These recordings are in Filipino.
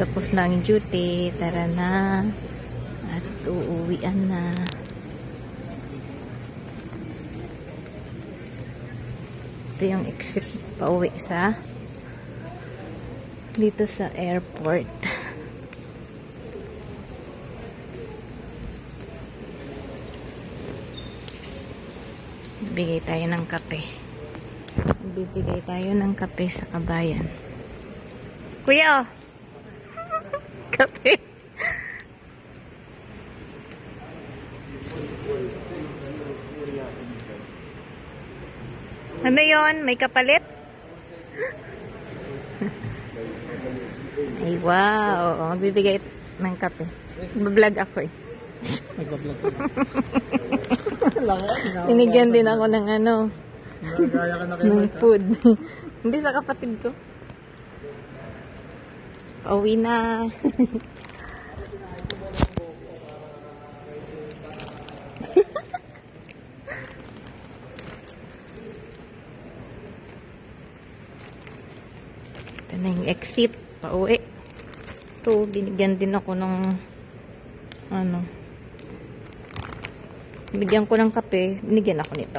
Tapos na ang duty. Tara na. At uuwian na. Ito yung exit pauwi sa dito sa airport. Bibigay tayo ng kape. Bibigay tayo ng kape sa kabayan. Kuya, oh! Kape. Ano yun? May kapalit? Ay, wow. Magbibigay ng kape. Mag-vlog ako eh. Nag-vlog. Binigyan din ako ng ano. Gaya ka na kayo. Ng food. Hindi sa kapatid ko. Pauwi na. Ito na yung exit. Pauwi. Ito, binigyan din ako ng ano. Bigyan ko ng kape. Binigyan ako nito.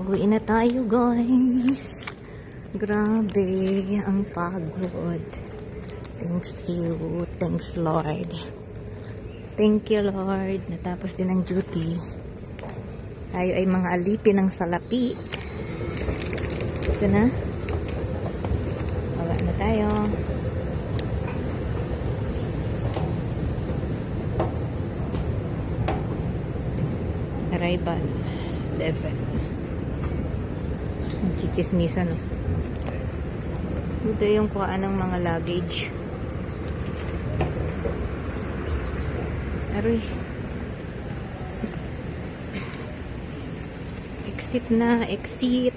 Uwi na tayo, guys. Grabe ang pagod. Thanks you. Thanks, Lord. Thank you, Lord. Natapos din ang duty. Tayo ay mga alipin ng salapi. Ito na. Baba na tayo. Arrival level. Chichismisan, no? Ito yung kuhaan ng mga luggage. Aroy. Exit na. Exit.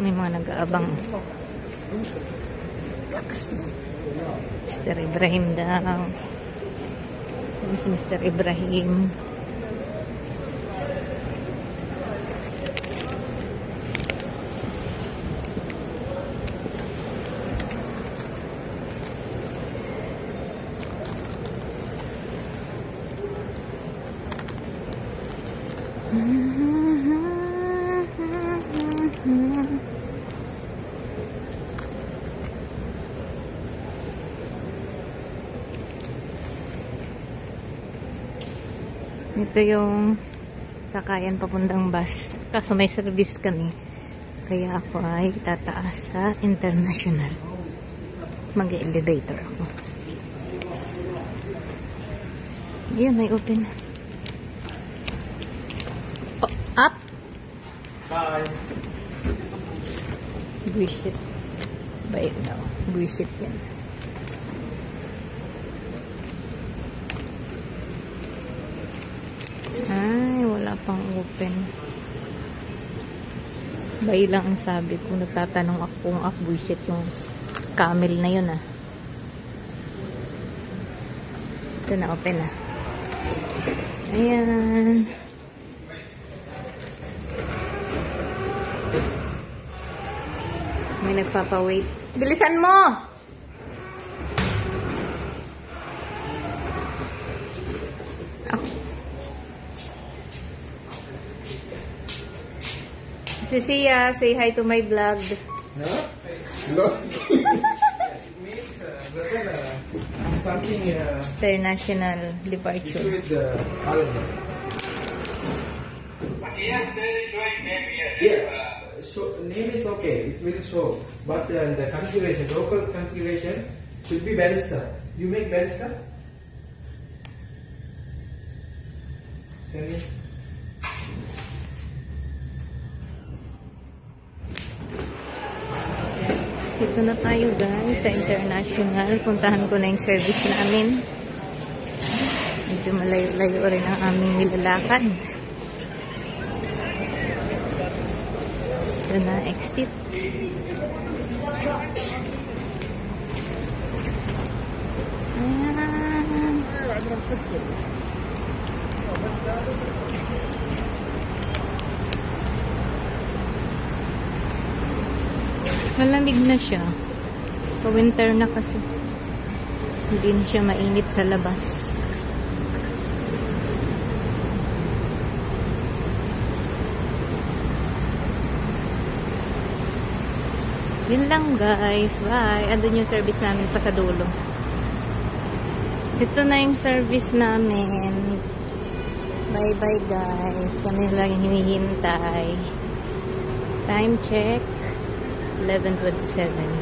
May mga nag-aabang taxi. Mr. Ibrahim daw. Si Mr. Ibrahim. Ito yung sakayan papuntang bus. Kaso may service kami. Kaya ako ay tataas sa international. Mag-elevator ako. Yun, may open. Oh, up! Bye! Bullshit. Bait daw. Bullshit yan. Ay, wala pang open. Bay lang ang sabi ko. Nagtatanong ako kung bullshit yung camel na yun, ah. Ito na, open na. Ayan. May nagpapawait. Bilisan mo! Si Sia, say hi to my vlog. Huh? Look. Something International departure. with the calendar. Yeah. So name is okay. It will show, but the configuration, local configuration, should be barista. You make barista? Send it. Dito na tayo guys sa international. Puntahan ko na yung service namin. Medyo malayo-layo rin ang aming nilalakad. Ito na, exit. Ayan. Malamig na siya. Pa-winter na kasi. Hindi na siya mainit sa labas. Yun lang guys. Bye. Andun yung service namin pa sa dulo. Ito na yung service namin. Bye bye guys. Kami lang yung hinihintay. Time check. 11:27.